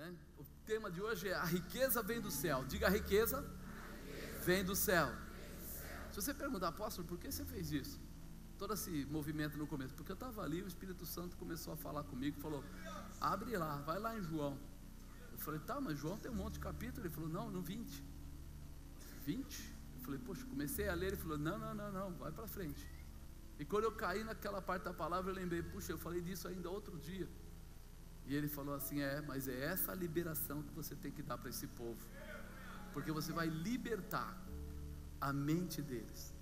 né? O tema de hoje é: a riqueza vem do céu. Diga: a riqueza vem do céu. Se você perguntar: apóstolo, por que você fez isso? Todo esse movimento no começo, porque eu estava ali, o Espírito Santo começou a falar comigo, falou: abre lá, vai lá em João. Eu falei: tá, mas João tem um monte de capítulo. Ele falou: não, no 20. 20? Eu falei: poxa, comecei a ler. Ele falou: não, vai para frente. E quando eu caí naquela parte da palavra, eu lembrei: puxa, eu falei disso ainda outro dia. E ele falou assim: mas é essa a liberação que você tem que dar para esse povo, porque você vai libertar a mente deles.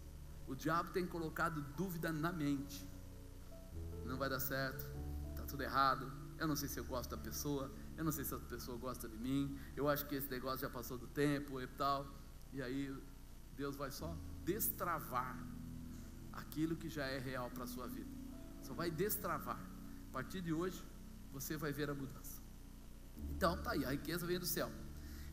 O diabo tem colocado dúvida na mente: não vai dar certo, está tudo errado, eu não sei se eu gosto da pessoa, eu não sei se a pessoa gosta de mim, eu acho que esse negócio já passou do tempo e tal. E aí Deus vai só destravar aquilo que já é real para a sua vida. Só vai destravar. A partir de hoje você vai ver a mudança. Então tá aí, a riqueza vem do céu.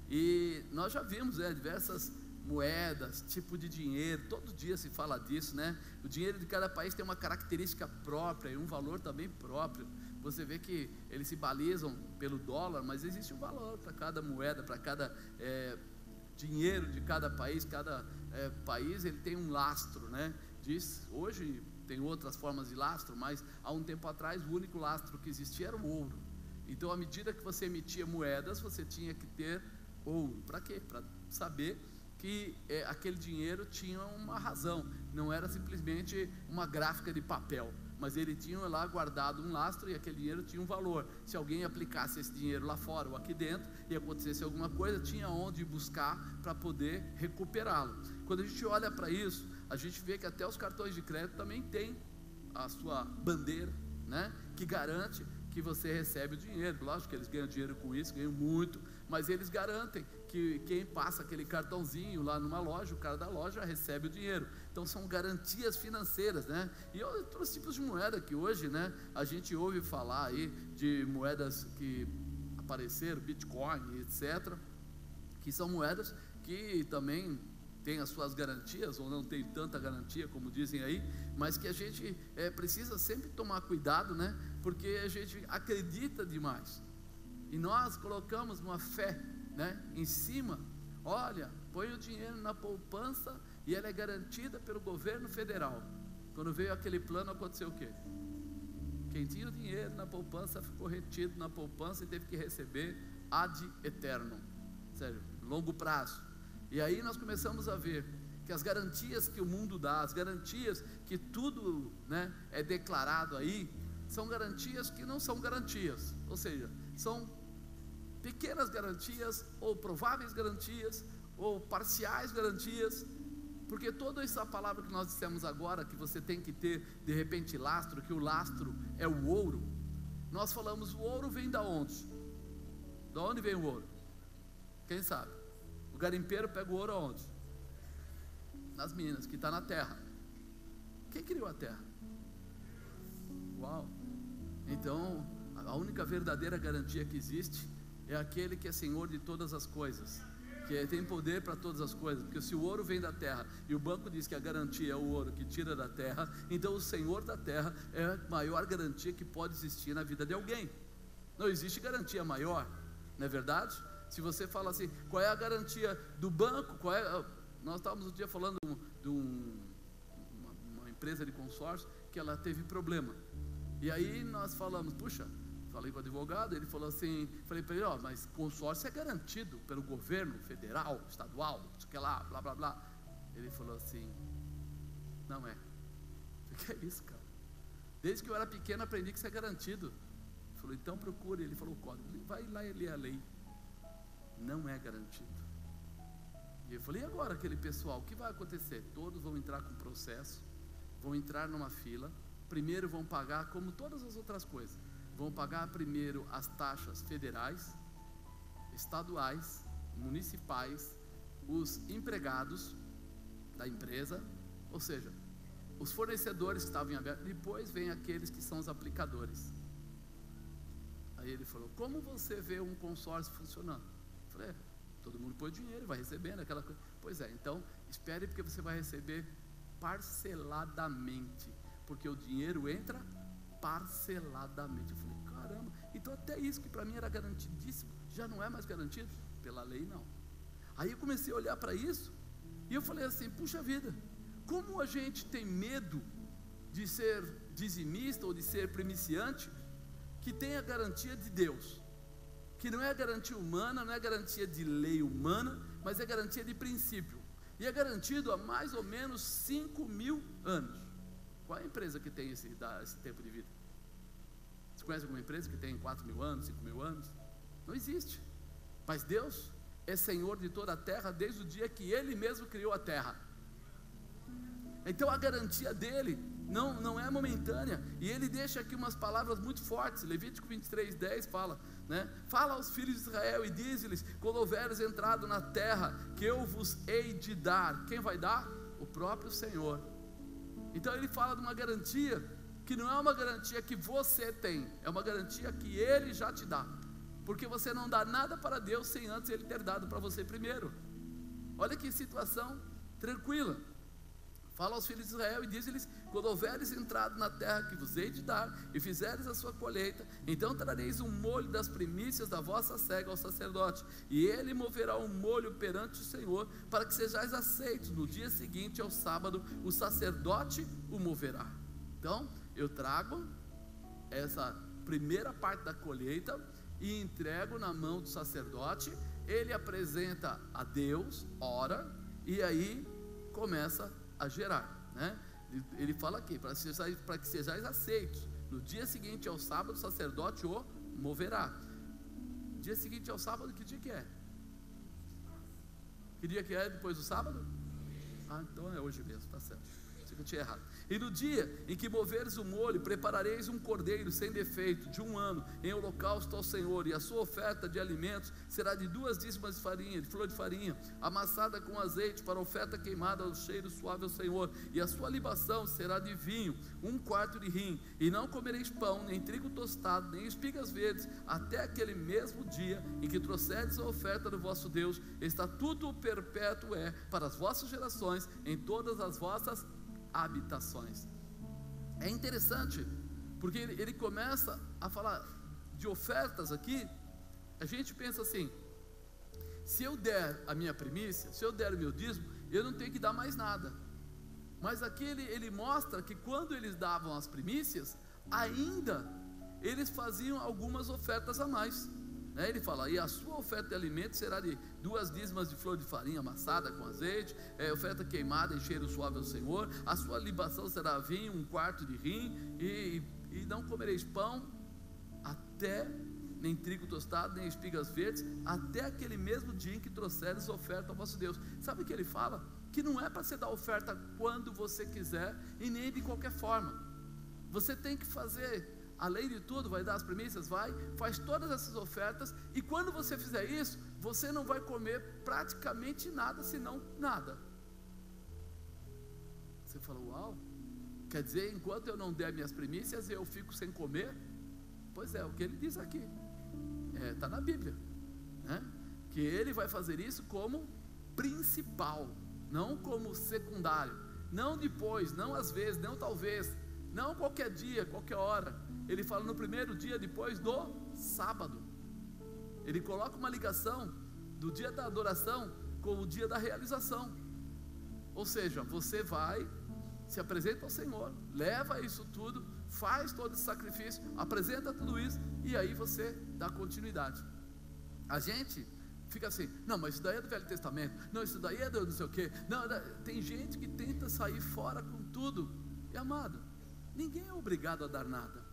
E nós já vimos diversas moedas, tipo de dinheiro, todo dia se fala disso, né? O dinheiro de cada país tem uma característica própria e um valor também próprio. Você vê que eles se balizam pelo dólar, mas existe um valor para cada moeda, para cada dinheiro de cada país. Cada país ele tem um lastro, né? Hoje tem outras formas de lastro, mas há um tempo atrás o único lastro que existia era o ouro. Então, à medida que você emitia moedas, você tinha que ter ouro. Para quê? Para saber que aquele dinheiro tinha uma razão, não era simplesmente uma gráfica de papel, mas ele tinha lá guardado um lastro e aquele dinheiro tinha um valor. Se alguém aplicasse esse dinheiro lá fora ou aqui dentro e acontecesse alguma coisa, tinha onde buscar para poder recuperá-lo. Quando a gente olha para isso, a gente vê que até os cartões de crédito também têm a sua bandeira, né, que garante que você recebe o dinheiro. Lógico que eles ganham dinheiro com isso, ganham muito, mas eles garantem que quem passa aquele cartãozinho lá numa loja, o cara da loja recebe o dinheiro. Então são garantias financeiras, né? E outros tipos de moeda que hoje, né, a gente ouve falar aí de moedas que apareceram, Bitcoin, etc., que são moedas que também tem as suas garantias, ou não tem tanta garantia como dizem aí, mas que a gente precisa sempre tomar cuidado, né? Porque a gente acredita demais e nós colocamos uma fé, né, em cima. Olha, põe o dinheiro na poupança e ela é garantida pelo governo federal. Quando veio aquele plano, aconteceu o quê? Quem tinha o dinheiro na poupança ficou retido na poupança e teve que receber ad eternum, sério, longo prazo. E aí nós começamos a ver que as garantias que o mundo dá, as garantias que tudo, né, é declarado aí, são garantias que não são garantias, ou seja, são pequenas garantias, ou prováveis garantias, ou parciais garantias, porque toda essa palavra que nós dissemos agora, que você tem que ter de repente lastro, que o lastro é o ouro, nós falamos: o ouro vem da onde? Da onde vem o ouro? Quem sabe? O garimpeiro pega o ouro aonde? Nas minas, que está na terra. Quem criou a terra? Uau! Então, a única verdadeira garantia que existe é aquele que é Senhor de todas as coisas, que tem poder para todas as coisas. Porque se o ouro vem da terra e o banco diz que a garantia é o ouro que tira da terra, então o Senhor da terra é a maior garantia que pode existir na vida de alguém. Não existe garantia maior, não é verdade? Se você fala assim: qual é a garantia do banco? Nós estávamos um dia falando de uma empresa de consórcio que ela teve problema. E aí nós falamos: puxa, falei com o advogado, ele falou assim, falei para ele: mas consórcio é garantido pelo governo federal, estadual, não sei o que lá, blá blá blá. Ele falou assim: não é. O que é isso, cara? Desde que eu era pequeno aprendi que isso é garantido. Ele falou: então procure. Ele falou: o código. Vai lá e lê a lei. Não é garantido. E eu falei: e agora aquele pessoal, o que vai acontecer? Todos vão entrar com processo, vão entrar numa fila. Primeiro vão pagar, como todas as outras coisas, vão pagar primeiro as taxas federais, estaduais, municipais, os empregados da empresa, ou seja, os fornecedores que estavam em aberto. Depois vem aqueles que são os aplicadores. Aí ele falou: como você vê um consórcio funcionando? Eu falei: todo mundo põe dinheiro, vai recebendo aquela coisa. Pois é, então espere, porque você vai receber parceladamente, porque o dinheiro entra parceladamente. Eu falei, caramba, então até isso que para mim era garantidíssimo, já não é mais garantido? Pela lei não. Aí eu comecei a olhar para isso, e eu falei assim, puxa vida, como a gente tem medo de ser dizimista ou de ser primiciante, que tem a garantia de Deus, que não é garantia humana, não é garantia de lei humana, mas é garantia de princípio, e é garantido há mais ou menos 5.000 anos. Qual é a empresa que tem esse tempo de vida? Você conhece alguma empresa que tem 4.000 anos, 5.000 anos? Não existe. Mas Deus é Senhor de toda a terra desde o dia que Ele mesmo criou a terra. Então a garantia dele não é momentânea. E Ele deixa aqui umas palavras muito fortes. Levítico 23:10 fala, né? Fala aos filhos de Israel e diz-lhes, quando houveres entrado na terra que eu vos hei de dar. Quem vai dar? O próprio Senhor. Então Ele fala de uma garantia que não é uma garantia que você tem, é uma garantia que Ele já te dá, porque você não dá nada para Deus sem antes Ele ter dado para você primeiro. Olha que situação tranquila. Fala aos filhos de Israel e diz-lhes, quando houveres entrado na terra que vos hei de dar, e fizeres a sua colheita, então trareis um molho das primícias da vossa cega ao sacerdote, e ele moverá um molho perante o Senhor, para que sejais aceitos. No dia seguinte ao sábado, o sacerdote o moverá. Então, eu trago essa primeira parte da colheita e entrego na mão do sacerdote. Ele apresenta a Deus, ora, e aí começa a gerar, né? Ele fala aqui, para que sejais aceitos. No dia seguinte ao sábado, o sacerdote o moverá. Dia seguinte ao sábado, que dia que é? Que dia que é depois do sábado? Ah, então é hoje mesmo, tá certo. Sei que eu tinha errado. E no dia em que moveres o molho, preparareis um cordeiro sem defeito, de 1 ano, em holocausto ao Senhor, e a sua oferta de alimentos será de 2 dízimos de farinha, de flor de farinha, amassada com azeite, para oferta queimada ao cheiro suave ao Senhor, e a sua libação será de vinho, 1/4 de rim, e não comereis pão, nem trigo tostado, nem espigas verdes, até aquele mesmo dia em que trouxeres a oferta do vosso Deus. Estatuto perpétuo é para as vossas gerações, em todas as vossas habitações. É interessante, porque ele começa a falar de ofertas aqui. A gente pensa assim, se eu der a minha primícia, se eu der o meu dízimo, eu não tenho que dar mais nada. Mas aqui ele mostra que quando eles davam as primícias, ainda eles faziam algumas ofertas a mais, né? Ele fala, e a sua oferta de alimento será de 2 dízimas de flor de farinha amassada com azeite, oferta queimada em cheiro suave ao Senhor, a sua libação será vinho, 1/4 de rim, e não comereis pão, até nem trigo tostado, nem espigas verdes, até aquele mesmo dia em que trouxeres a oferta ao vosso Deus. Sabe o que ele fala? Que não é para você dar oferta quando você quiser, e nem de qualquer forma. Você tem que fazer, além de tudo, vai dar as primícias, faz todas essas ofertas, e quando você fizer isso, você não vai comer praticamente nada, senão nada. Você fala, uau, quer dizer, enquanto eu não der minhas primícias, eu fico sem comer? Pois é, o que ele diz aqui, está na Bíblia, né? Que ele vai fazer isso como principal, não como secundário, não depois, não às vezes, não talvez, não qualquer dia, qualquer hora. Ele fala no primeiro dia depois do sábado. Ele coloca uma ligação do dia da adoração com o dia da realização. Ou seja, você vai, se apresenta ao Senhor, leva isso tudo, faz todo esse sacrifício, apresenta tudo isso, e aí você dá continuidade. A gente fica assim, não, mas isso daí é do Velho Testamento, não, isso daí é do não sei o que, não, tem gente que tenta sair fora com tudo. E amado, ninguém é obrigado a dar nada.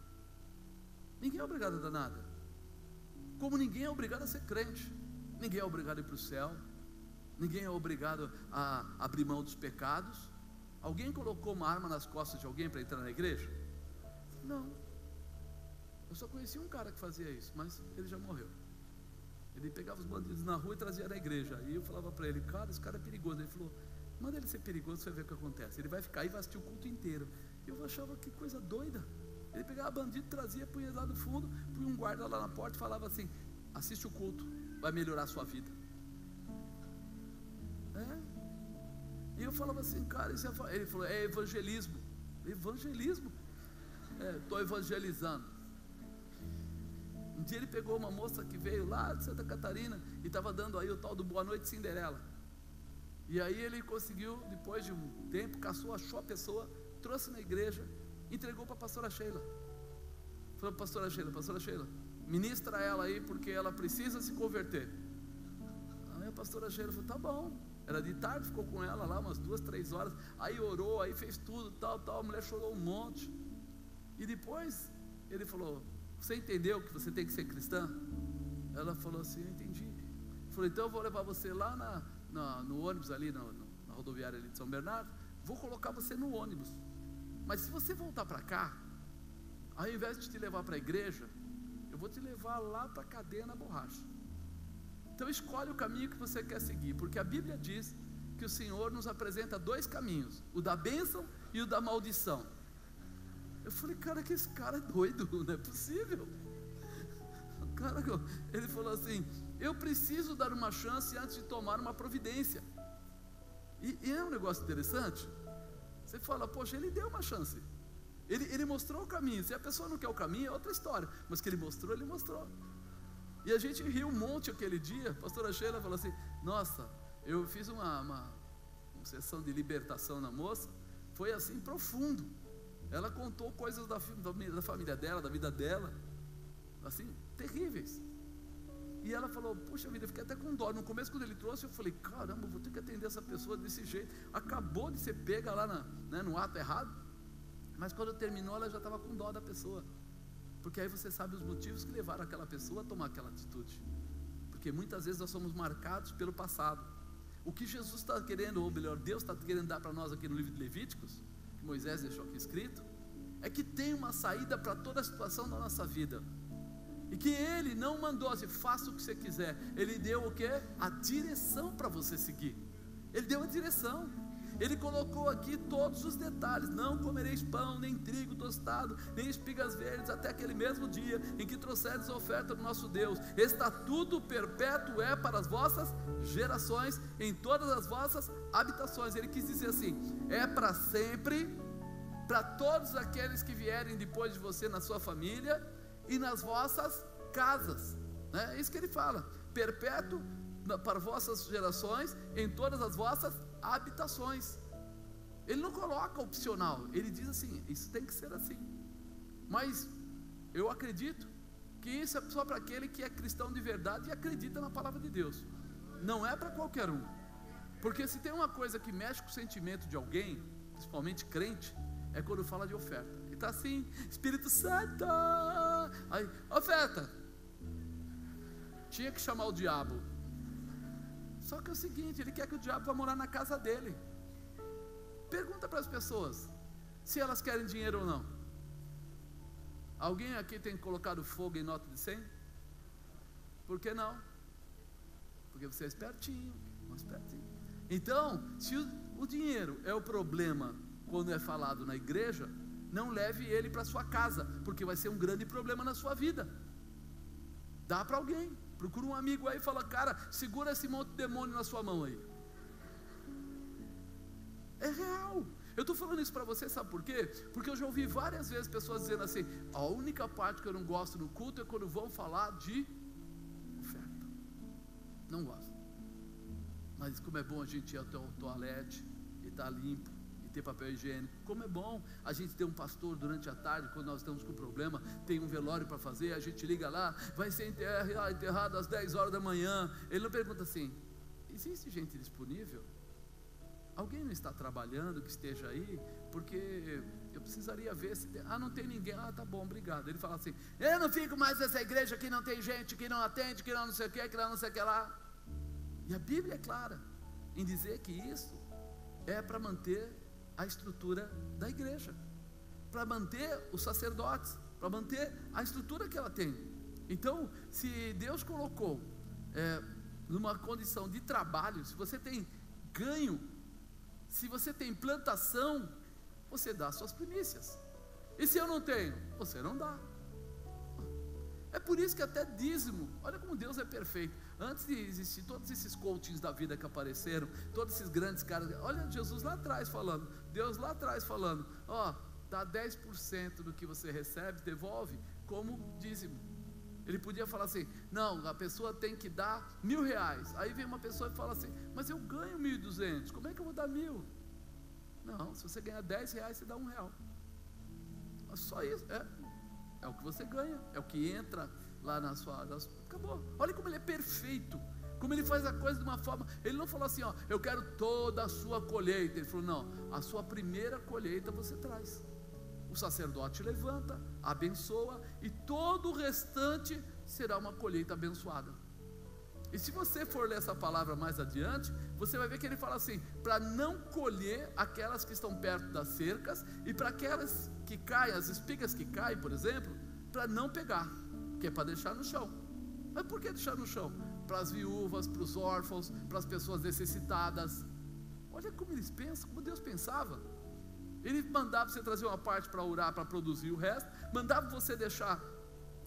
Ninguém é obrigado a dar nada. Como ninguém é obrigado a ser crente. Ninguém é obrigado a ir para o céu. Ninguém é obrigado a abrir mão dos pecados. Alguém colocou uma arma nas costas de alguém para entrar na igreja? Não. Eu só conheci um cara que fazia isso, mas ele já morreu. Ele pegava os bandidos na rua e trazia na igreja. E eu falava para ele, cara, esse cara é perigoso. Ele falou, manda ele ser perigoso, você vai ver o que acontece. Ele vai ficar aí e vai assistir o culto inteiro. Eu achava que coisa doida. Ele pegava bandido, trazia, punha lá no fundo, punha um guarda lá na porta e falava assim, assiste o culto, vai melhorar a sua vida. E eu falava assim, cara, isso é... Ele falou, é evangelismo. Evangelismo? estou evangelizando. Um dia ele pegou uma moça que veio lá de Santa Catarina e estava dando aí o tal do Boa Noite Cinderela. E aí ele conseguiu, depois de um tempo, caçou, achou a pessoa, trouxe na igreja, entregou para a pastora Sheila. Falou para a pastora Sheila, ministra ela aí porque ela precisa se converter. Aí a pastora Sheila falou, tá bom. Era de tarde, ficou com ela lá umas 2, 3 horas. Aí orou, aí fez tudo, tal. A mulher chorou um monte. E depois ele falou, você entendeu que você tem que ser cristã? Ela falou assim, eu entendi. Ele falou, então eu vou levar você lá no ônibus ali, na rodoviária ali de São Bernardo. Vou colocar você no ônibus. Mas se você voltar para cá, ao invés de te levar para a igreja, eu vou te levar lá para a cadeia na borracha. Então escolhe o caminho que você quer seguir, porque a Bíblia diz que o Senhor nos apresenta 2 caminhos, o da bênção e o da maldição. Eu falei, cara, que esse cara é doido, não é possível. O cara, ele falou assim, eu preciso dar uma chance antes de tomar uma providência. E é um negócio interessante. Você fala, poxa, ele deu uma chance. Ele mostrou o caminho. Se a pessoa não quer o caminho, é outra história. Mas que ele mostrou, ele mostrou. E a gente riu um monte aquele dia. A pastora Sheila falou assim, nossa, eu fiz uma sessão de libertação na moça. Foi assim, profundo. Ela contou coisas da família dela, da vida dela, assim, terríveis. E ela falou, puxa vida, eu fiquei até com dó. No começo, quando ele trouxe, eu falei, caramba, vou ter que atender essa pessoa desse jeito. Acabou de ser pega lá no ato errado. Mas quando terminou, ela já estava com dó da pessoa. Porque aí você sabe os motivos que levaram aquela pessoa a tomar aquela atitude. Porque muitas vezes nós somos marcados pelo passado. O que Jesus está querendo, ou melhor, Deus está querendo dar para nós aqui no livro de Levíticos, que Moisés deixou aqui escrito, é que tem uma saída para toda a situação da nossa vida. E que Ele não mandou assim, faça o que você quiser. Ele deu o que? A direção para você seguir. Ele deu a direção. Ele colocou aqui todos os detalhes. Não comereis pão, nem trigo tostado, nem espigas verdes, até aquele mesmo dia em que trouxeres a oferta do nosso Deus. Estatuto perpétuo é para as vossas gerações, em todas as vossas habitações. Ele quis dizer assim, é para sempre, para todos aqueles que vierem depois de você na sua família e nas vossas casas, né? É isso que ele fala, perpétuo para vossas gerações, em todas as vossas habitações. Ele não coloca opcional, ele diz assim, isso tem que ser assim. Mas eu acredito que isso é só para aquele que é cristão de verdade e acredita na palavra de Deus. Não é para qualquer um. Porque se tem uma coisa que mexe com o sentimento de alguém, principalmente crente, é quando fala de oferta. Ele está assim, Espírito Santo, aí, oferta. Tinha que chamar o diabo. Só que é o seguinte, ele quer que o diabo vá morar na casa dele. Pergunta para as pessoas se elas querem dinheiro ou não. Alguém aqui tem colocado fogo em nota de 100? Por que não? Porque você é espertinho, espertinho. Então, se o dinheiro é o problema quando é falado na igreja, não leve ele para sua casa, porque vai ser um grande problema na sua vida. Dá para alguém. Procura um amigo aí e fala, cara, segura esse monte de demônio na sua mão aí. É real. Eu estou falando isso para você, sabe por quê? Porque eu já ouvi várias vezes pessoas dizendo assim, a única parte que eu não gosto no culto é quando vão falar de oferta. Não gosto. Mas como é bom a gente ir até o toalete e estar limpo, ter papel higiênico, como é bom a gente ter um pastor durante a tarde, quando nós estamos com problema, tem um velório para fazer, a gente liga lá, vai ser enterrado às 10 horas da manhã, ele não pergunta assim, existe gente disponível? Alguém não está trabalhando que esteja aí? Porque eu precisaria ver se tem, não tem ninguém, tá bom, obrigado. Ele fala assim, eu não fico mais nessa igreja que não tem gente, que não atende, que não sei o que, que não sei o que lá. E a Bíblia é clara em dizer que isso é para manter a estrutura da igreja, para manter os sacerdotes, para manter a estrutura que ela tem. Então, se Deus colocou numa condição de trabalho, se você tem ganho, se você tem plantação, você dá suas primícias. E se eu não tenho, você não dá. É por isso que até dízimo, olha como Deus é perfeito. Antes de existir todos esses coachings da vida que apareceram, todos esses grandes caras, olha Jesus lá atrás falando, Deus lá atrás falando, dá 10% do que você recebe, devolve como dízimo. Ele podia falar assim: não, a pessoa tem que dar R$1.000. Aí vem uma pessoa e fala assim: mas eu ganho 1.200, como é que eu vou dar 1.000? Não, se você ganhar R$10, você dá R$1. Só isso, é o que você ganha, é o que entra lá na sua, acabou. Olha como ele é perfeito, como ele faz a coisa de uma forma. Ele não falou assim: ó, eu quero toda a sua colheita. Ele falou: não, a sua primeira colheita você traz. O sacerdote levanta, abençoa, e todo o restante será uma colheita abençoada. E se você for ler essa palavra mais adiante, você vai ver que ele fala assim: para não colher aquelas que estão perto das cercas, e para aquelas que caem, as espigas que caem, por exemplo, para não pegar, que é para deixar no chão. Mas por que deixar no chão? Para as viúvas, para os órfãos, para as pessoas necessitadas. Olha como eles pensam, como Deus pensava. Ele mandava você trazer uma parte para orar, para produzir o resto, mandava você deixar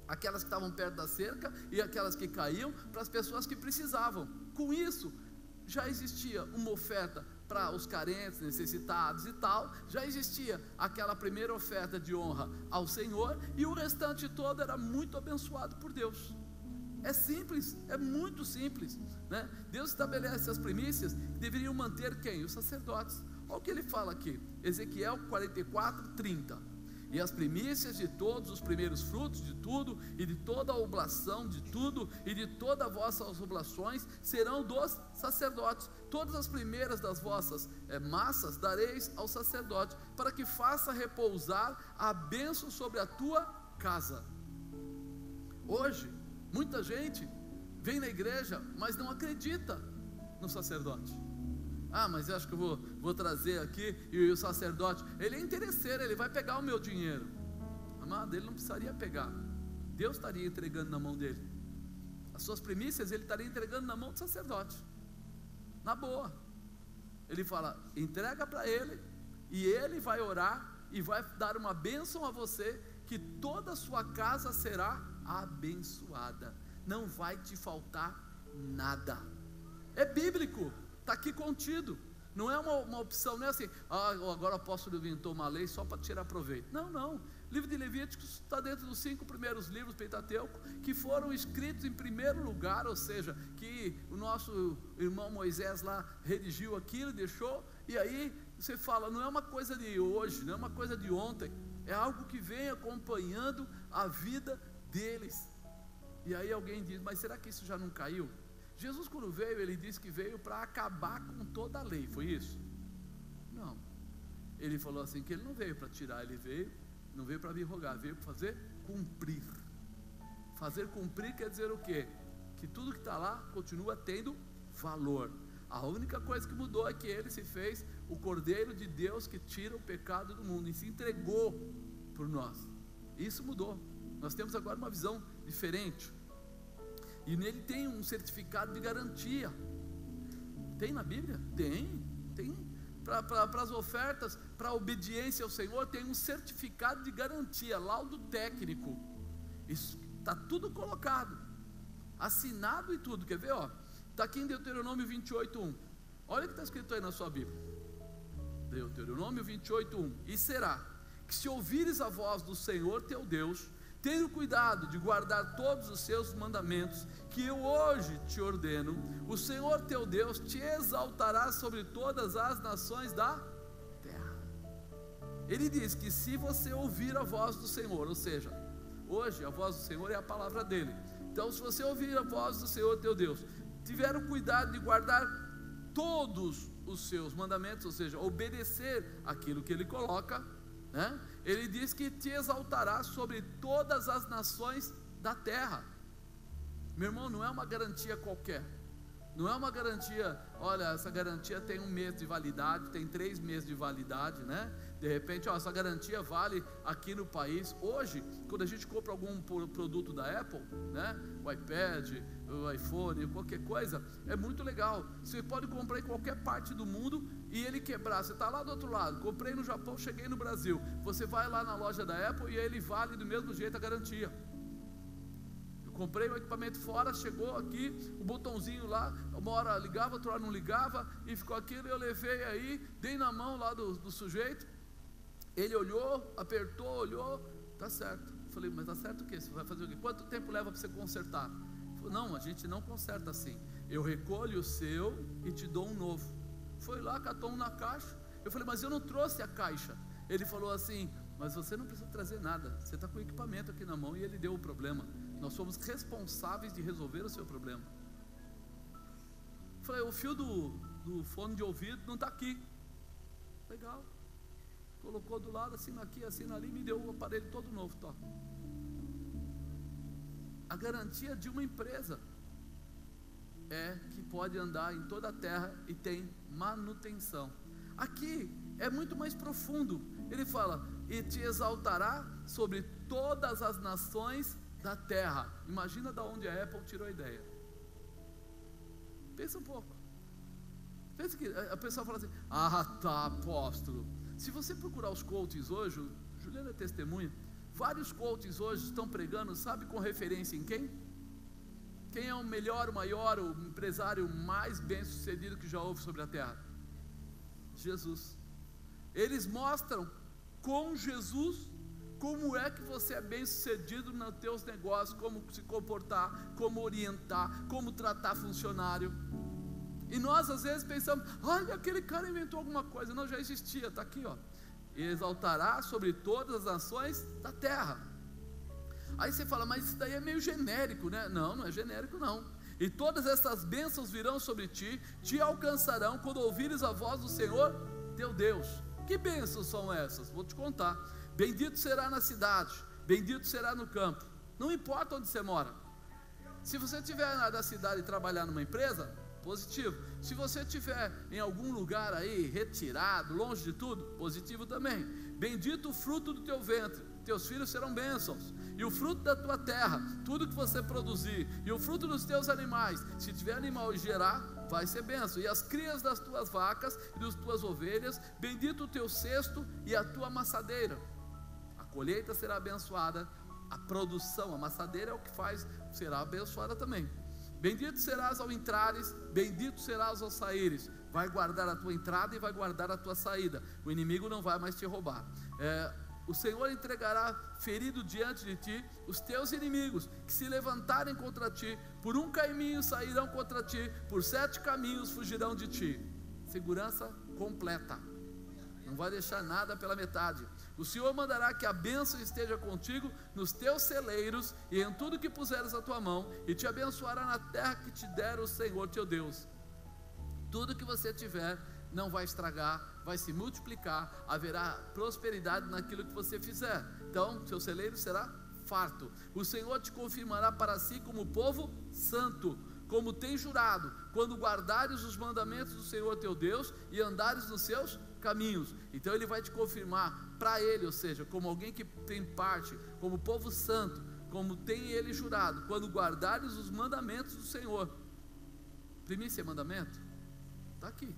aquelas que estavam perto da cerca e aquelas que caíam para as pessoas que precisavam. Com isso, já existia uma oferta para os carentes, necessitados e tal, já existia aquela primeira oferta de honra ao Senhor, e o restante todo era muito abençoado por Deus. É simples, é muito simples, né? Deus estabelece as primícias que deveriam manter quem? Os sacerdotes. Olha o que ele fala aqui, Ezequiel 44:30: e as primícias de todos os primeiros frutos de tudo, e de toda a oblação de tudo, e de todas as vossas oblações, serão dos sacerdotes. Todas as primeiras das vossas massas dareis ao sacerdote, para que faça repousar a bênção sobre a tua casa. Hoje, muita gente vem na igreja, mas não acredita no sacerdote. Ah, mas eu acho que eu vou trazer aqui, e o sacerdote, ele é interesseiro, ele vai pegar o meu dinheiro. Amado, ele não precisaria pegar, Deus estaria entregando na mão dele. As suas primícias ele estaria entregando na mão do sacerdote, na boa. Ele fala: entrega para ele, e ele vai orar, e vai dar uma bênção a você, que toda a sua casa será abençoada, não vai te faltar nada. É bíblico, está aqui contido, não é uma opção, não é assim: agora o apóstolo inventou uma lei só para tirar proveito. Não, o livro de Levíticos está dentro dos 5 primeiros livros Pentateuco, que foram escritos em primeiro lugar, ou seja, que o nosso irmão Moisés lá redigiu aquilo, deixou, e aí você fala: não é uma coisa de hoje, não é uma coisa de ontem, é algo que vem acompanhando a vida deles. E aí alguém diz: mas será que isso já não caiu? Jesus, quando veio, ele disse que veio para acabar com toda a lei, foi isso? Não, ele falou assim, que ele não veio para tirar, ele não veio para abrogar, veio para fazer cumprir. Fazer cumprir quer dizer o quê? Que tudo que está lá continua tendo valor. A única coisa que mudou é que ele se fez o Cordeiro de Deus que tira o pecado do mundo, e se entregou por nós. Isso mudou, nós temos agora uma visão diferente. E nele tem um certificado de garantia. Tem na Bíblia? Tem. Para as ofertas, para a obediência ao Senhor, tem um certificado de garantia, laudo técnico. Isso está tudo colocado, assinado e tudo. Quer ver? Está aqui em Deuteronômio 28:1. Olha o que está escrito aí na sua Bíblia. Deuteronômio 28:1: e será que, se ouvires a voz do Senhor teu Deus, tendo cuidado de guardar todos os seus mandamentos, que eu hoje te ordeno, o Senhor teu Deus te exaltará sobre todas as nações da terra. Ele diz que se você ouvir a voz do Senhor, ou seja, hoje a voz do Senhor é a palavra dele. Então, se você ouvir a voz do Senhor teu Deus, tiver o cuidado de guardar todos os seus mandamentos, ou seja, obedecer aquilo que ele coloca, né? Ele diz que te exaltará sobre todas as nações da terra. Meu irmão, não é uma garantia qualquer, não é uma garantia, olha, essa garantia tem 1 mês de validade, tem 3 meses de validade, né? De repente, essa garantia vale aqui no país. Hoje, quando a gente compra algum produto da Apple, né? O iPad, o iPhone, qualquer coisa, é muito legal. Você pode comprar em qualquer parte do mundo e ele quebrar. Você está lá do outro lado, comprei no Japão, cheguei no Brasil. Você vai lá na loja da Apple e ele vale do mesmo jeito a garantia. Eu comprei o equipamento fora, chegou aqui, o botãozinho lá, uma hora ligava, outra hora não ligava, e ficou aquilo, eu levei aí, dei na mão lá do sujeito. Ele olhou, apertou, olhou, tá certo. Falei, mas tá certo o quê? Você vai fazer o quê? Quanto tempo leva para você consertar? Ele falou, não, a gente não conserta assim. Eu recolho o seu e te dou um novo. Foi lá, catou um na caixa. Eu falei, mas eu não trouxe a caixa. Ele falou assim, mas você não precisa trazer nada, você está com o equipamento aqui na mão. E ele deu o problema. Nós somos responsáveis de resolver o seu problema. Eu falei, o fio do fone de ouvido não está aqui. Legal. Colocou do lado, assina aqui, assina ali, me deu o aparelho todo novo. Tó. A garantia de uma empresa é que pode andar em toda a terra e tem manutenção. Aqui é muito mais profundo. Ele fala, e te exaltará sobre todas as nações da terra. Imagina de onde a Apple tirou a ideia. Pensa um pouco. Pensa que a pessoa fala assim, ah tá, apóstolo. Se você procurar os coaches hoje, Juliana é testemunha, vários coaches hoje estão pregando, sabe com referência em quem? Quem é o melhor, o maior, o empresário mais bem sucedido que já houve sobre a terra? Jesus. Eles mostram com Jesus como é que você é bem sucedido nos teus negócios, como se comportar, como orientar, como tratar funcionário. E nós às vezes pensamos, olha, aquele cara inventou alguma coisa. Não, já existia, está aqui, ó. E exaltará sobre todas as nações da terra. Aí você fala, mas isso daí é meio genérico, né? Não, não é genérico não. E todas essas bênçãos virão sobre ti, te alcançarão quando ouvires a voz do Senhor teu Deus. Que bênçãos são essas? Vou te contar. Bendito será na cidade, bendito será no campo. Não importa onde você mora. Se você estiver na cidade e trabalhar numa empresa, positivo. Se você estiver em algum lugar aí, retirado, longe de tudo, positivo também. Bendito o fruto do teu ventre, teus filhos serão bênçãos. E o fruto da tua terra, tudo que você produzir, e o fruto dos teus animais, se tiver animal e gerar, vai ser bênção. E as crias das tuas vacas e das tuas ovelhas, bendito o teu cesto e a tua amassadeira. A colheita será abençoada, a produção, a amassadeira é o que faz, será abençoada também. Bendito serás ao entrares, bendito serás ao saíres. Vai guardar a tua entrada e vai guardar a tua saída. O inimigo não vai mais te roubar. O Senhor entregará ferido diante de ti os teus inimigos, que se levantarem contra ti. Por um caminho sairão contra ti, por 7 caminhos fugirão de ti. Segurança completa. Não vai deixar nada pela metade. O Senhor mandará que a bênção esteja contigo nos teus celeiros e em tudo que puseres a tua mão, e te abençoará na terra que te der o Senhor teu Deus. Tudo que você tiver não vai estragar, vai se multiplicar, haverá prosperidade naquilo que você fizer. Então, seu celeiro será farto. O Senhor te confirmará para si como povo santo, como tem jurado, quando guardares os mandamentos do Senhor teu Deus e andares nos seus caminhos. Então ele vai te confirmar para ele, ou seja, como alguém que tem parte, como povo santo, como tem ele jurado, quando guardares os mandamentos do Senhor. Primícia é mandamento? Está aqui.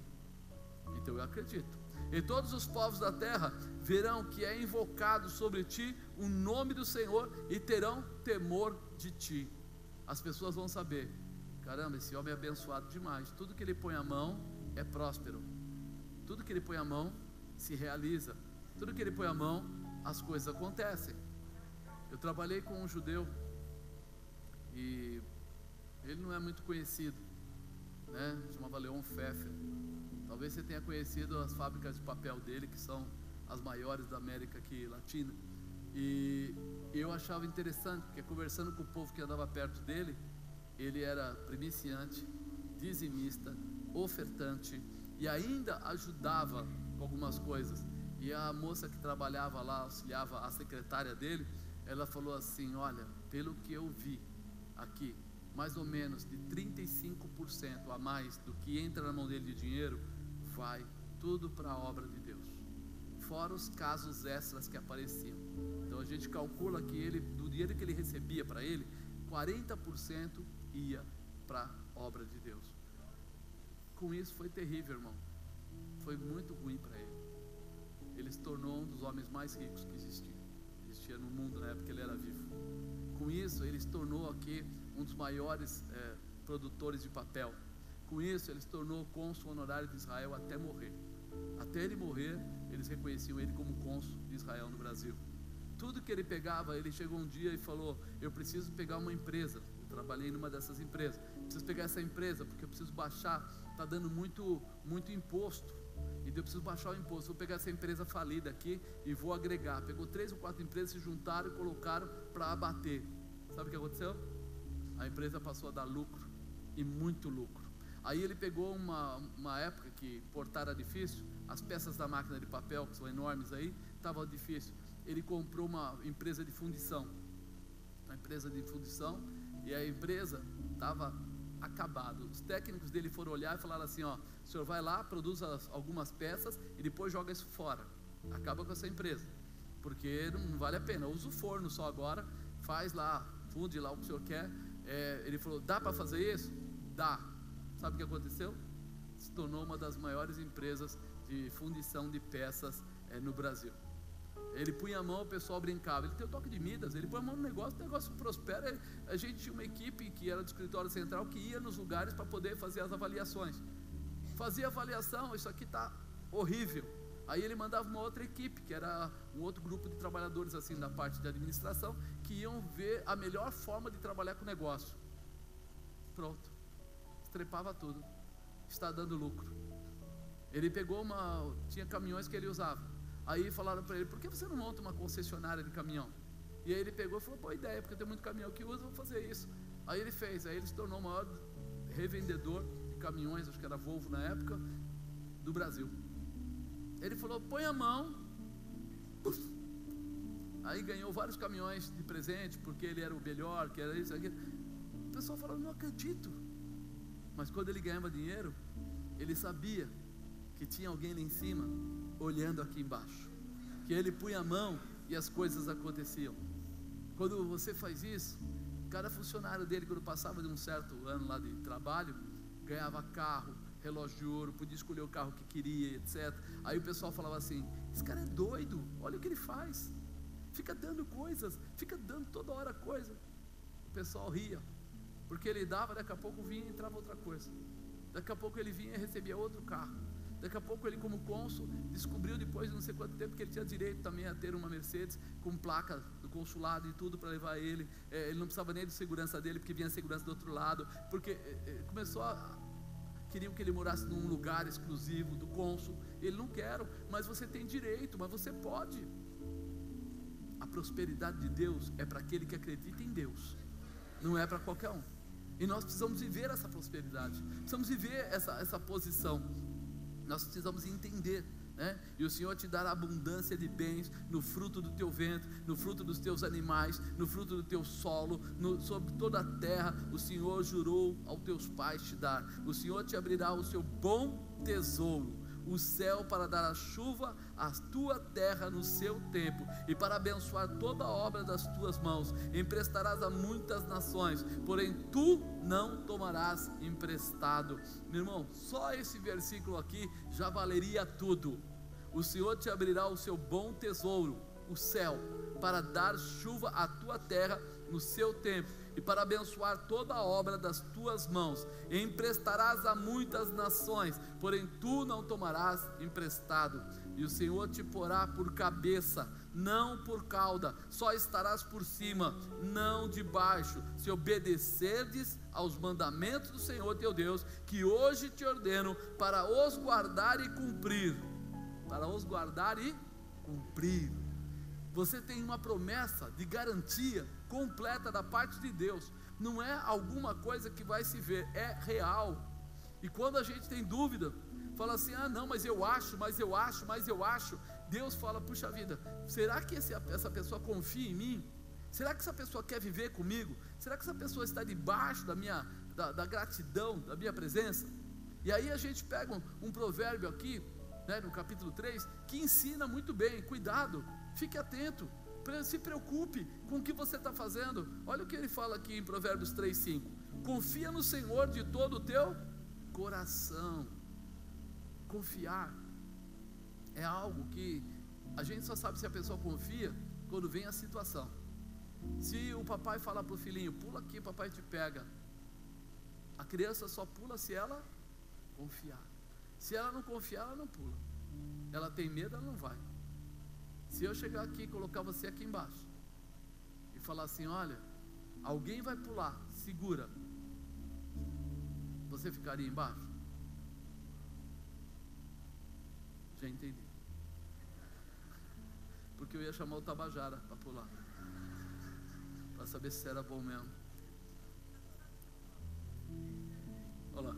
Então eu acredito. E todos os povos da terra verão que é invocado sobre ti o nome do Senhor e terão temor de ti. As pessoas vão saber, caramba, esse homem é abençoado demais. Tudo que ele põe a mão é próspero. Tudo que ele põe a mão se realiza. Tudo que ele põe a mão, as coisas acontecem. Eu trabalhei com um judeu e ele não é muito conhecido, né? Chamava Leon Pfeffer. Talvez você tenha conhecido as fábricas de papel dele, que são as maiores da América aqui, Latina. E eu achava interessante, porque conversando com o povo que andava perto dele, ele era primiciante, dizimista, ofertante, e ainda ajudava com algumas coisas. E a moça que trabalhava lá, auxiliava a secretária dele, ela falou assim, olha, pelo que eu vi aqui, mais ou menos de 35% a mais do que entra na mão dele de dinheiro, vai tudo para a obra de Deus, fora os casos extras que apareciam. Então a gente calcula que ele, do dinheiro que ele recebia para ele, 40% ia para a obra de Deus. Com isso foi terrível, irmão, foi muito ruim para ele. Ele se tornou um dos homens mais ricos que existia no mundo na época que ele era vivo. Com isso ele se tornou aqui um dos maiores produtores de papel. Com isso ele se tornou cônsul honorário de Israel até morrer. Até ele morrer, eles reconheciam ele como cônsul de Israel no Brasil. Tudo que ele pegava, ele chegou um dia e falou: eu preciso pegar uma empresa. Eu trabalhei numa dessas empresas, preciso pegar essa empresa porque eu preciso baixar, está dando muito imposto, e eu preciso baixar o imposto. Vou pegar essa empresa falida aqui e vou agregar. Pegou 3 ou 4 empresas, se juntaram e colocaram para abater. Sabe o que aconteceu? A empresa passou a dar lucro, e muito lucro. Aí ele pegou uma época que importar era difícil, as peças da máquina de papel, que são enormes aí, estava difícil. Ele comprou uma empresa de fundição, e a empresa estava acabada. Os técnicos dele foram olhar e falaram assim: ó, o senhor vai lá, produz algumas peças e depois joga isso fora, acaba com essa empresa, porque não vale a pena, usa o forno só agora, faz lá, funde lá o que o senhor quer. Ele falou: dá para fazer isso? Dá. Sabe o que aconteceu? Se tornou uma das maiores empresas de fundição de peças no Brasil. Ele punha a mão, o pessoal brincava, ele tem o toque de Midas, ele põe a mão no negócio, o negócio prospera. A gente tinha uma equipe que era do escritório central, que ia nos lugares para poder fazer as avaliações. Fazia avaliação: isso aqui está horrível. Aí ele mandava uma outra equipe, que era um outro grupo de trabalhadores assim da parte de administração, que iam ver a melhor forma de trabalhar com o negócio. Pronto, estrepava tudo, está dando lucro. Ele pegou tinha caminhões que ele usava. Aí falaram para ele: por que você não monta uma concessionária de caminhão? E aí ele pegou e falou: boa ideia, porque tem muito caminhão que usa, vou fazer isso. Aí ele fez, aí ele se tornou o maior revendedor de caminhões, acho que era Volvo na época, do Brasil. Ele falou: põe a mão. Aí ganhou vários caminhões de presente, porque ele era o melhor, que era isso, aquilo. O pessoal falou: não acredito. Mas quando ele ganhava dinheiro, ele sabia que tinha alguém lá em cima olhando aqui embaixo, que ele punha a mão e as coisas aconteciam. Quando você faz isso, cada funcionário dele, quando passava de um certo ano lá de trabalho, ganhava carro, relógio de ouro, podia escolher o carro que queria, etc. Aí o pessoal falava assim: esse cara é doido, olha o que ele faz, fica dando coisas, fica dando toda hora coisa. O pessoal ria, porque ele dava, daqui a pouco vinha e entrava outra coisa, daqui a pouco ele vinha e recebia outro carro, daqui a pouco ele, como cônsul, descobriu depois de não sei quanto tempo que ele tinha direito também a ter uma Mercedes com placa do consulado e tudo para levar ele. Ele não precisava nem de segurança dele, porque vinha a segurança do outro lado, porque queriam que ele morasse num lugar exclusivo do cônsul. Ele: não quero, mas você tem direito, mas você pode. A prosperidade de Deus é para aquele que acredita em Deus, não é para qualquer um. E nós precisamos viver essa prosperidade, precisamos viver essa posição. Nós precisamos entender, né? E o Senhor te dará abundância de bens no fruto do teu ventre, no fruto dos teus animais, no fruto do teu solo, sobre toda a terra. O Senhor jurou aos teus pais te dar. O Senhor te abrirá o seu bom tesouro, o céu, para dar a chuva à tua terra no seu tempo, e para abençoar toda a obra das tuas mãos. Emprestarás a muitas nações, porém tu não tomarás emprestado. Meu irmão, só esse versículo aqui já valeria tudo. O Senhor te abrirá o seu bom tesouro, o céu, para dar chuva à tua terra no seu tempo, e para abençoar toda a obra das tuas mãos. Emprestarás a muitas nações, porém tu não tomarás emprestado. E o Senhor te porá por cabeça, não por cauda, só estarás por cima, não debaixo, se obedecerdes aos mandamentos do Senhor teu Deus, que hoje te ordeno, para os guardar e cumprir. Para os guardar e cumprir. Você tem uma promessa de garantia completa da parte de Deus. Não é alguma coisa que vai se ver, é real. E quando a gente tem dúvida, fala assim: ah não, mas eu acho. Deus fala: puxa vida, será que essa pessoa confia em mim? Será que essa pessoa quer viver comigo? Será que essa pessoa está debaixo da gratidão, da minha presença? E aí a gente pega um provérbio aqui, né, no capítulo 3, que ensina muito bem: cuidado, fique atento, se preocupe com o que você está fazendo. Olha o que ele fala aqui em Provérbios 3:5: confia no Senhor de todo o teu coração. Confiar é algo que a gente só sabe se a pessoa confia quando vem a situação. Se o papai falar para o filhinho: pula aqui, papai te pega, a criança só pula se ela confiar. Se ela não confiar, ela não pula. ela tem medo, ela não vai. Se eu chegar aqui e colocar você aqui embaixo e falar assim, olha, alguém vai pular, segura, você ficaria embaixo? Já entendi. Porque eu ia chamar o Tabajara para pular, para saber se era bom mesmo. Olha lá.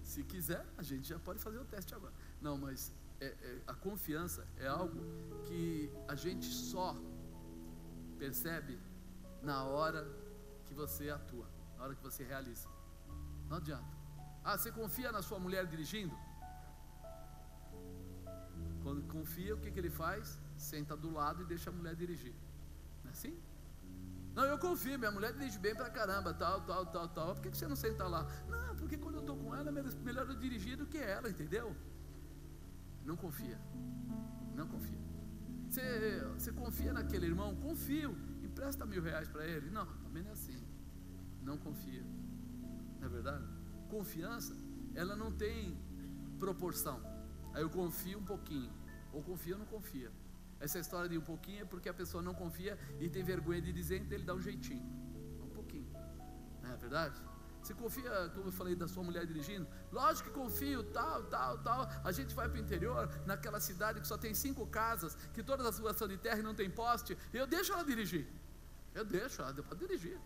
Se quiser, a gente já pode fazer o teste agora. Não, mas a confiança é algo que a gente só percebe na hora que você atua, na hora que você realiza. Não adianta. Ah, você confia na sua mulher dirigindo? Quando confia, o que ele faz? Senta do lado e deixa a mulher dirigir. Não é assim? Não, eu confio, minha mulher dirige bem pra caramba, tal. Por que você não senta lá? Não, porque quando eu estou com ela, é melhor eu dirigir do que ela, entendeu? Não confia. Não confia. Você confia naquele irmão? Confio. Empresta R$1.000 para ele? Não, também não é assim. Não confia. Não é verdade? Confiança, ela não tem proporção. Aí eu confio um pouquinho. Ou confia ou não confia. Essa história de um pouquinho é porque a pessoa não confia e tem vergonha de dizer, então ele dá um jeitinho. Um pouquinho. Não é verdade? Você confia, como eu falei, da sua mulher dirigindo? Lógico que confio, tal. A gente vai para o interior, naquela cidade que só tem 5 casas, que todas as ruas são de terra e não tem poste. Eu deixo ela dirigir. Eu deixo ela pode dirigir.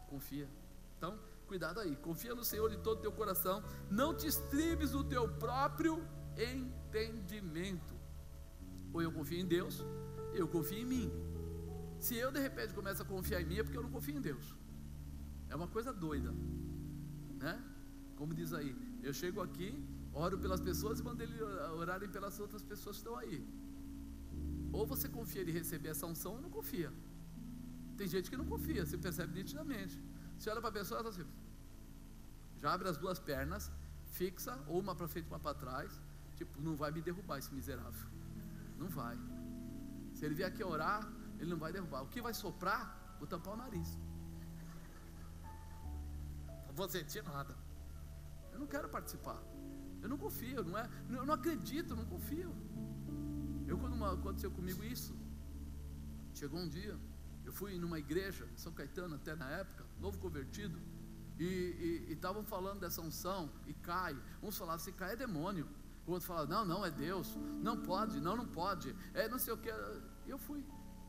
Confia. Então, cuidado aí. Confia no Senhor de todo o teu coração. Não te estribes no teu próprio entendimento. Ou eu confio em Deus, eu confio em mim. Se eu de repente começo a confiar em mim, é porque eu não confio em Deus. É uma coisa doida, né? Como diz aí, eu chego aqui, oro pelas pessoas e mando eles orarem pelas outras pessoas que estão aí. Ou você confia em receber essa unção ou não confia. Tem gente que não confia, você percebe nitidamente. Você olha para a pessoa e fala assim, já abre as 2 pernas, fixa, ou uma para frente e uma para trás, tipo, não vai me derrubar esse miserável. Não vai. Se ele vier aqui orar, ele não vai derrubar. O que vai soprar? Vou tampar o nariz. Não vou sentir nada. Eu não quero participar. Eu não confio, eu não acredito, não confio. Quando aconteceu comigo isso, chegou um dia, eu fui numa igreja em São Caetano, até na época, novo convertido, e estavam falando dessa unção, e cai. Uns falavam, se cai é demônio. O outro falava, não é Deus, não pode, não pode, não sei o que. Eu fui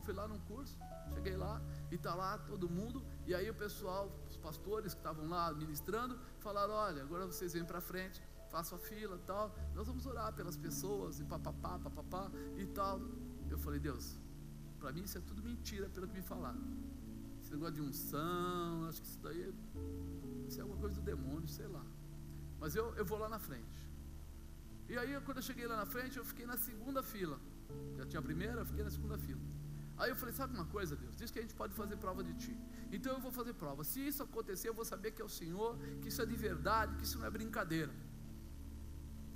lá num curso, cheguei lá, e está lá todo mundo, e aí o pessoal, os pastores que estavam lá ministrando, falaram, olha, agora vocês vêm para frente, façam a fila, tal, nós vamos orar pelas pessoas, e papapá, e tal. Eu falei, Deus, para mim isso é tudo mentira, pelo que me falaram. Esse negócio de unção, acho que isso daí, isso é alguma coisa do demônio, sei lá. Mas eu vou lá na frente. E aí quando eu cheguei lá na frente, eu fiquei na segunda fila. Já tinha a primeira, eu fiquei na segunda fila. Aí eu falei, sabe uma coisa, Deus? Diz que a gente pode fazer prova de ti. Então eu vou fazer prova. Se isso acontecer, eu vou saber que é o Senhor, que isso é de verdade, que isso não é brincadeira.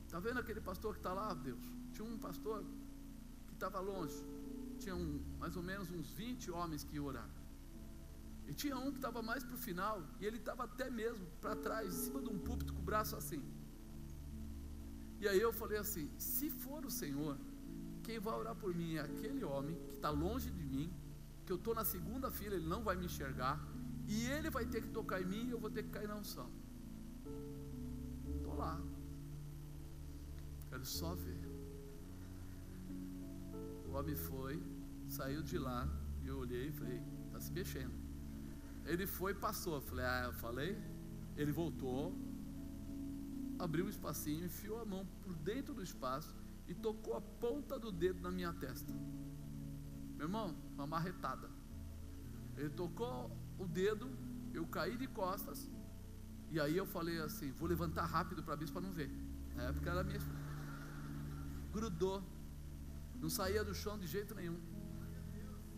Está vendo aquele pastor que está lá, Deus? Tinha um pastor que estava longe. Tinha mais ou menos uns 20 homens que iam orar. E tinha um que estava mais para o final, e ele estava até mesmo para trás, em cima de um púlpito, com o braço assim. E aí eu falei assim, se for o Senhor, quem vai orar por mim é aquele homem que está longe de mim, que eu estou na segunda fila, ele não vai me enxergar, e ele vai ter que tocar em mim e eu vou ter que cair na unção. Estou lá, quero só ver. O homem foi, saiu de lá, e eu olhei e falei, está se mexendo. Ele foi e passou, eu falei, ele voltou, abriu um espacinho, enfiou a mão por dentro do espaço e tocou a ponta do dedo na minha testa. Meu irmão, uma marretada. Ele tocou o dedo, eu caí de costas, e aí eu falei assim, vou levantar rápido para a bispa não ver. Na época era minha. Grudou, não saía do chão de jeito nenhum.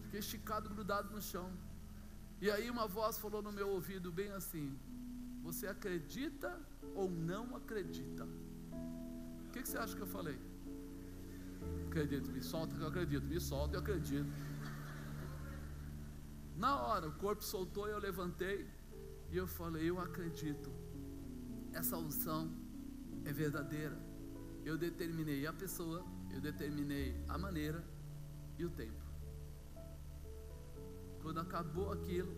Fiquei esticado, grudado no chão. E aí uma voz falou no meu ouvido bem assim, você acredita ou não acredita? O que você acha que eu falei? Acredito, me solta que eu acredito, me solta, eu acredito. Na hora o corpo soltou e eu levantei e eu falei, eu acredito, essa unção é verdadeira, eu determinei a pessoa, eu determinei a maneira e o tempo. Quando acabou aquilo,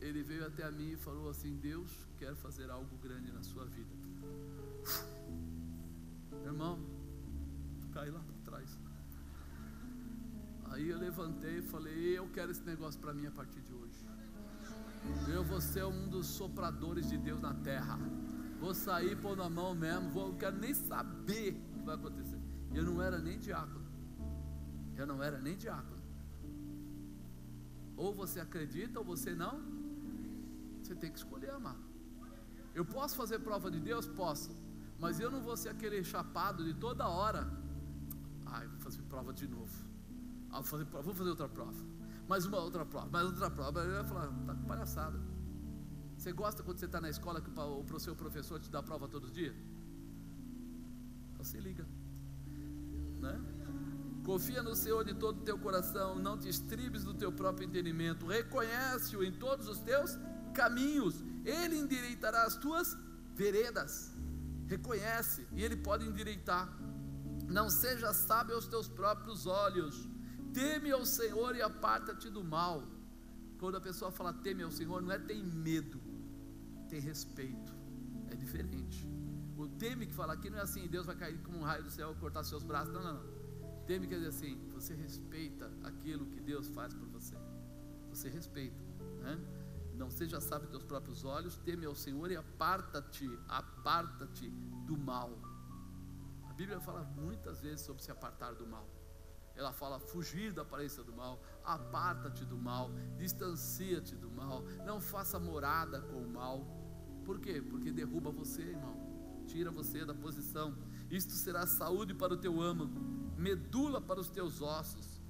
ele veio até mim e falou assim: Deus quer fazer algo grande na sua vida. Irmão, caí lá para trás. Aí eu levantei e falei: eu quero esse negócio para mim a partir de hoje. Eu vou ser um dos sopradores de Deus na terra. Vou sair, pôr na mão mesmo. Não quero nem saber o que vai acontecer. Eu não era nem diácono. Ou você acredita ou você não. Você tem que escolher, amado. Eu posso fazer prova de Deus? Posso. Mas eu não vou ser aquele chapado de toda hora. Vou fazer prova de novo. Vou fazer outra prova. Mais uma outra prova. Mais outra prova. Ele vai falar: tá com palhaçada. Você gosta quando você está na escola que o seu professor te dá prova todos os dias? Então se liga, né? Confia no Senhor de todo o teu coração, não te estribes do teu próprio entendimento, reconhece-o em todos os teus caminhos, Ele endireitará as tuas veredas. Reconhece, e Ele pode endireitar. Não seja sábio aos teus próprios olhos, teme ao Senhor e aparta-te do mal. Quando a pessoa fala teme ao Senhor, não é tem medo, tem respeito, é diferente. O teme que fala aqui não é assim: Deus vai cair como um raio do céu e cortar seus braços. Não. Teme quer dizer assim: você respeita aquilo que Deus faz por você. Você respeita, né? Não seja sábio aos teus próprios olhos, teme ao Senhor e aparta-te do mal. A Bíblia fala muitas vezes sobre se apartar do mal. Ela fala fugir da aparência do mal, aparta-te do mal, distancia-te do mal, não faça morada com o mal. Por quê? Porque derruba você, irmão, tira você da posição. Isto será saúde para o teu âmago, medula para os teus ossos.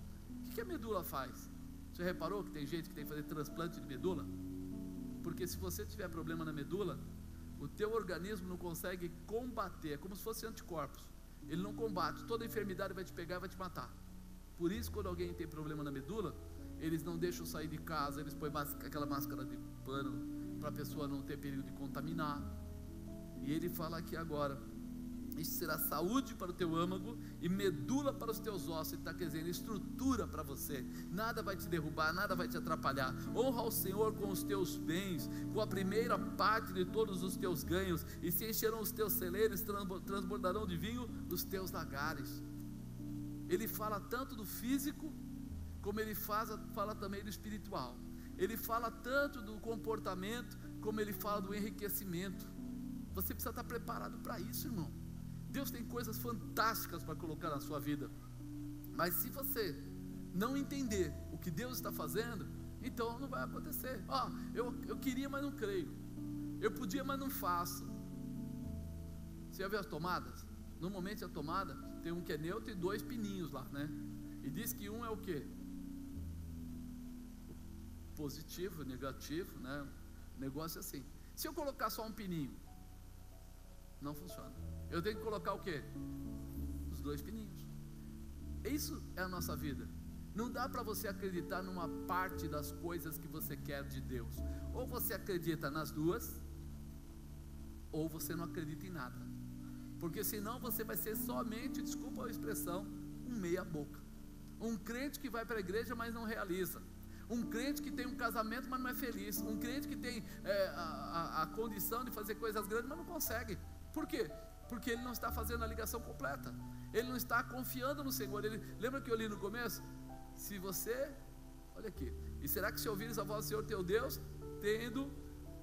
O que a medula faz? Você reparou que tem gente que tem que fazer transplante de medula? Porque se você tiver problema na medula, o teu organismo não consegue combater, é como se fosse anticorpos. Ele não combate, toda enfermidade vai te pegar e vai te matar. Por isso, quando alguém tem problema na medula, eles não deixam sair de casa, eles põem aquela máscara de pano para a pessoa não ter perigo de contaminar. E ele fala aqui agora: isso será saúde para o teu âmago e medula para os teus ossos. Ele está dizendo estrutura para você. Nada vai te derrubar, nada vai te atrapalhar. Honra ao Senhor com os teus bens, com a primeira parte de todos os teus ganhos, e se encherão os teus celeiros, transbordarão de vinho os teus lagares. Ele fala tanto do físico, como ele fala também do espiritual. Ele fala tanto do comportamento, como ele fala do enriquecimento. Você precisa estar preparado para isso, irmão. Deus tem coisas fantásticas para colocar na sua vida. Mas se você não entender o que Deus está fazendo, então não vai acontecer. Eu queria, mas não creio. Eu podia, mas não faço. Você já viu as tomadas? Normalmente a tomada tem um que é neutro e 2 pininhos lá, né? E diz que um é o quê? Positivo, negativo, né? O negócio é assim. Se eu colocar só um pininho, não funciona. Eu tenho que colocar o quê? Os 2 pininhos. Isso é a nossa vida. Não dá para você acreditar numa parte das coisas que você quer de Deus. Ou você acredita nas duas, ou você não acredita em nada. Porque senão você vai ser somente, desculpa a expressão, um meia boca. Um crente que vai para a igreja, mas não realiza. Um crente que tem um casamento, mas não é feliz. Um crente que tem a condição de fazer coisas grandes, mas não consegue. Por quê? Porque ele não está fazendo a ligação completa. Ele não está confiando no Senhor. Lembra que eu li no começo? Se você, olha aqui: e será que se ouvires a voz do Senhor teu Deus, tendo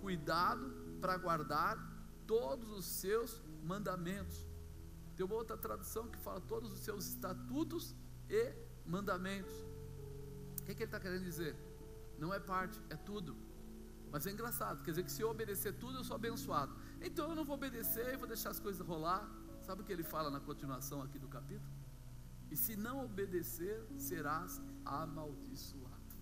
cuidado para guardar todos os seus mandamentos. Tem uma outra tradução que fala todos os seus estatutos e mandamentos. O que ele está querendo dizer? Não é parte, é tudo. Mas é engraçado, quer dizer que se eu obedecer tudo, eu sou abençoado. Então eu não vou obedecer e vou deixar as coisas rolar. Sabe o que ele fala na continuação aqui do capítulo? E se não obedecer, serás amaldiçoado.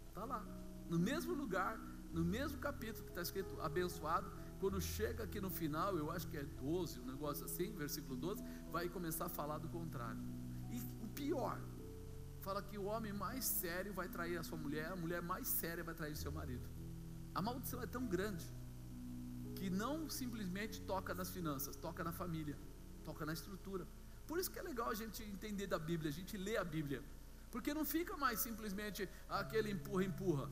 Está lá, no mesmo lugar, no mesmo capítulo que está escrito abençoado. Quando chega aqui no final, eu acho que é 12, um negócio assim, versículo 12, vai começar a falar do contrário. E o pior, fala que o homem mais sério vai trair a sua mulher, a mulher mais séria vai trair seu marido. A maldição é tão grande que não simplesmente toca nas finanças, toca na família, toca na estrutura. Por isso que é legal a gente entender da Bíblia, a gente lê a Bíblia, porque não fica mais simplesmente aquele empurra.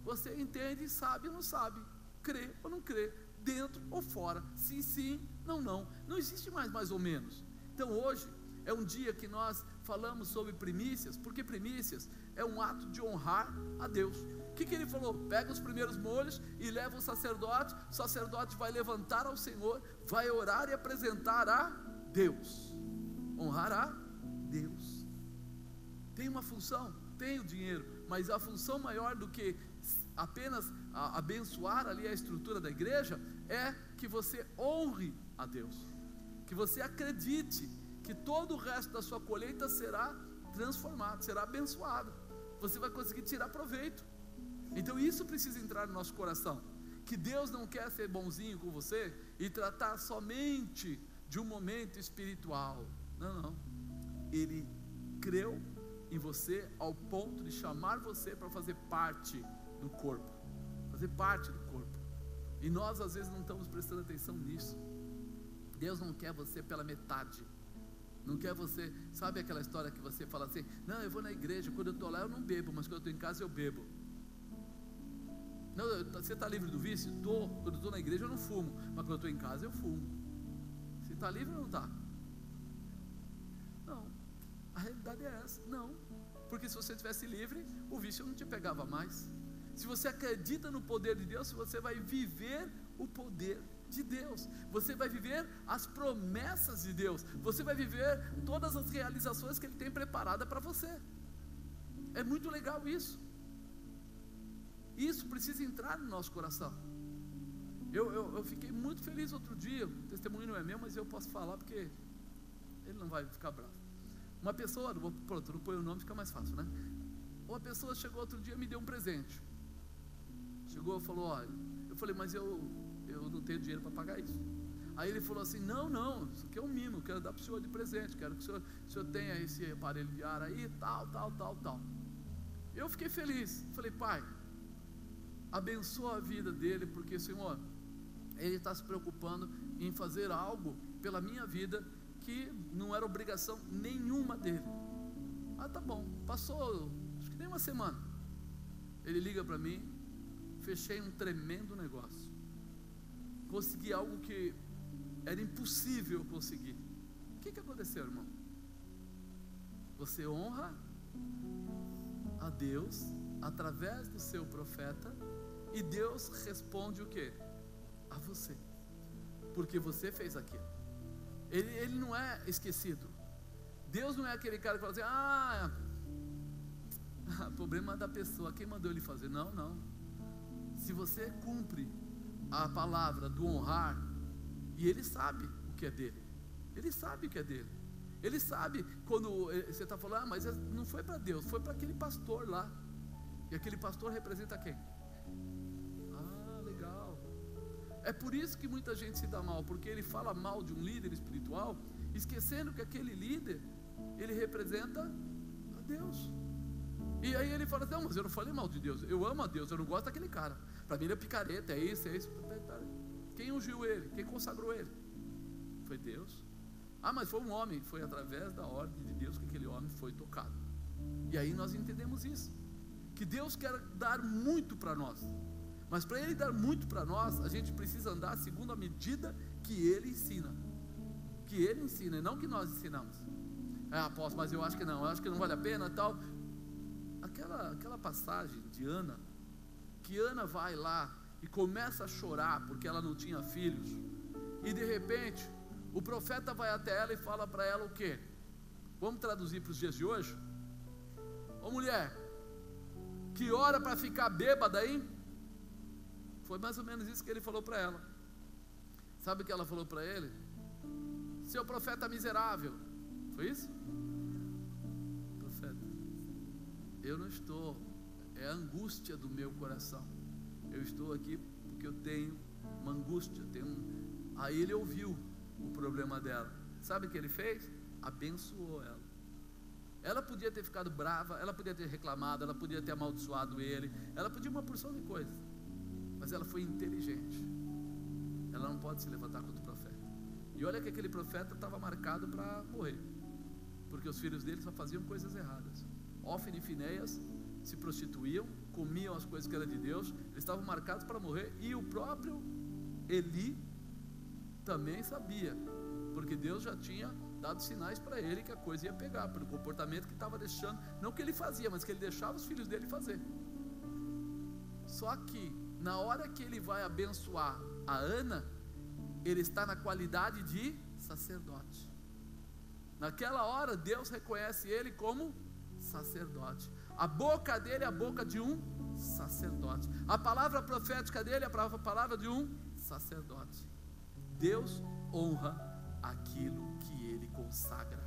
Você entende, sabe ou não sabe, crê ou não crê, dentro ou fora, sim, sim, não, não. Não existe mais ou menos. Então hoje é um dia que nós falamos sobre primícias, porque primícias é um ato de honrar a Deus. O que ele falou? Pega os primeiros molhos e leva o sacerdote vai levantar ao Senhor, vai orar e apresentar a Deus. Honrar a Deus. Tem uma função, tem o dinheiro, mas a função maior do que apenas abençoar ali a estrutura da igreja é que você honre a Deus, que você acredite que todo o resto da sua colheita será transformado, será abençoado, você vai conseguir tirar proveito. Então isso precisa entrar no nosso coração, que Deus não quer ser bonzinho com você e tratar somente de um momento espiritual. Não, Ele creu em você ao ponto de chamar você para fazer parte do corpo, e nós às vezes não estamos prestando atenção nisso. Deus não quer você pela metade, não quer você, sabe aquela história que você fala assim, não, eu vou na igreja, quando eu estou lá eu não bebo, mas quando eu estou em casa eu bebo. Não, você está livre do vício? Quando eu estou na igreja eu não fumo, mas quando eu estou em casa eu fumo. Você está livre ou não está? Não, a realidade é essa, não, porque se você estivesse livre, o vício não te pegava mais. Se você acredita no poder de Deus, você vai viver o poder de Deus, você vai viver as promessas de Deus, você vai viver todas as realizações que Ele tem preparada para você. É muito legal isso. Isso precisa entrar no nosso coração. Eu fiquei muito feliz outro dia, o testemunho não é meu, mas eu posso falar porque ele não vai ficar bravo. Uma pessoa, pronto, não põe o nome, fica mais fácil, né? Uma pessoa chegou outro dia e me deu um presente. Chegou e falou, olha, eu falei, mas eu não tenho dinheiro para pagar isso. Aí ele falou assim, não, isso aqui é um mimo, eu quero dar para o senhor de presente, quero que o senhor tenha esse aparelho de ar aí, tal. Eu fiquei feliz, falei, pai, abençoa a vida dele, porque, Senhor, ele está se preocupando em fazer algo pela minha vida, que não era obrigação nenhuma dele. Tá bom, passou, acho que nem uma semana, ele liga para mim, fechei um tremendo negócio, consegui algo que era impossível conseguir. O que aconteceu, irmão? Você honra a Deus através do seu profeta, e Deus responde o quê? A você, porque você fez aquilo. Ele não é esquecido. Deus não é aquele cara que fala assim, problema da pessoa, quem mandou ele fazer? Não. Se você cumpre a palavra do honrar, e Ele sabe o que é dele, Ele sabe quando você está falando, mas não foi para Deus, foi para aquele pastor lá, e aquele pastor representa quem? Legal. É por isso que muita gente se dá mal, porque ele fala mal de um líder espiritual, esquecendo que aquele líder, ele representa a Deus. E aí ele fala assim, não, mas eu não falei mal de Deus, eu amo a Deus, eu não gosto daquele cara, para mim ele é picareta, é isso. Quem ungiu ele? Quem consagrou ele? Foi Deus. Mas foi um homem. Foi através da ordem de Deus que aquele homem foi tocado. E aí nós entendemos isso, que Deus quer dar muito para nós, mas para Ele dar muito para nós, a gente precisa andar segundo a medida que Ele ensina, e não que nós ensinamos. Apóstolo, mas eu acho que não vale a pena, tal. Aquela passagem de Ana, que Ana vai lá e começa a chorar porque ela não tinha filhos, e de repente o profeta vai até ela e fala para ela o quê? Vamos traduzir para os dias de hoje? Ô mulher, que hora para ficar bêbada, hein? Foi mais ou menos isso que ele falou para ela. Sabe o que ela falou para ele? Seu profeta miserável. Foi isso? Profeta, eu não estou, é a angústia do meu coração. Eu estou aqui porque eu tenho uma angústia, Aí ele ouviu o problema dela. Sabe o que ele fez? Abençoou ela. Ela podia ter ficado brava, ela podia ter reclamado, ela podia ter amaldiçoado ele, ela podia uma porção de coisas, mas ela foi inteligente. ela não pode se levantar contra o profeta. E olha que aquele profeta estava marcado para morrer, porque os filhos dele só faziam coisas erradas. Hófni e Finéias se prostituíam, comiam as coisas que eram de Deus, eles estavam marcados para morrer. E o próprio Eli também sabia, porque Deus já tinha dado sinais para ele que a coisa ia pegar, pelo comportamento que estava deixando, não que ele fazia, mas que ele deixava os filhos dele fazer. Só que na hora que ele vai abençoar a Ana, ele está na qualidade de sacerdote. Naquela hora Deus reconhece ele como sacerdote. A boca dele é a boca de um sacerdote. A palavra profética dele é a palavra de um sacerdote. Deus honra aquilo que ele consagra.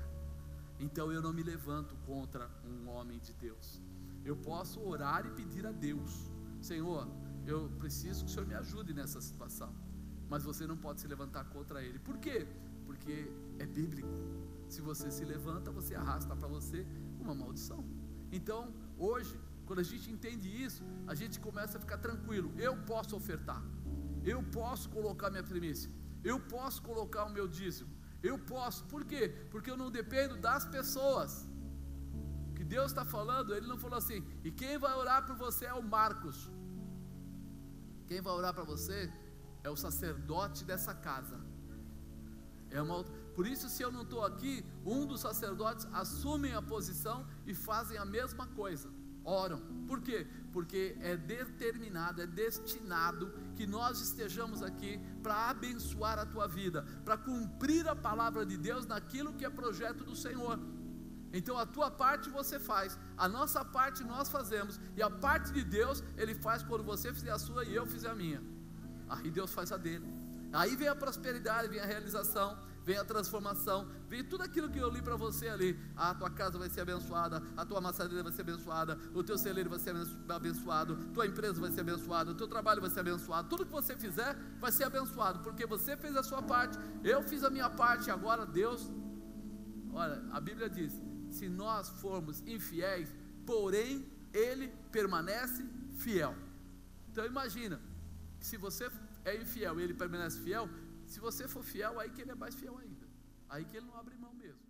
Então eu não me levanto contra um homem de Deus. Eu posso orar e pedir a Deus: Senhor, eu preciso que o Senhor me ajude nessa situação. Mas você não pode se levantar contra ele. Por quê? Porque é bíblico. Se você se levanta, você arrasta para você uma maldição. Então, hoje, quando a gente entende isso, a gente começa a ficar tranquilo. Eu posso ofertar, eu posso colocar minha primícia, eu posso colocar o meu dízimo, eu posso. Por quê? Porque eu não dependo das pessoas. O que Deus está falando, Ele não falou assim: e quem vai orar por você é o Marcos. Quem vai orar para você é o sacerdote dessa casa. Por isso, se eu não estou aqui, um dos sacerdotes assumem a posição e fazem a mesma coisa, oram. Por quê? Porque é determinado, é destinado que nós estejamos aqui para abençoar a tua vida, para cumprir a palavra de Deus naquilo que é projeto do Senhor. Então a tua parte você faz, a nossa parte nós fazemos, e a parte de Deus Ele faz quando você fizer a sua e eu fizer a minha. Aí Deus faz a dele. Aí vem a prosperidade, vem a realização, vem a transformação, vem tudo aquilo que eu li para você ali. A tua casa vai ser abençoada, a tua amassadeira vai ser abençoada, o teu celeiro vai ser abençoado, tua empresa vai ser abençoada, o teu trabalho vai ser abençoado. Tudo que você fizer vai ser abençoado, porque você fez a sua parte, eu fiz a minha parte. Agora Deus, olha, a Bíblia diz: se nós formos infiéis, porém Ele permanece fiel. Então imagina, se você é infiel e Ele permanece fiel, se você for fiel, aí que Ele é mais fiel ainda, aí que Ele não abre mão mesmo.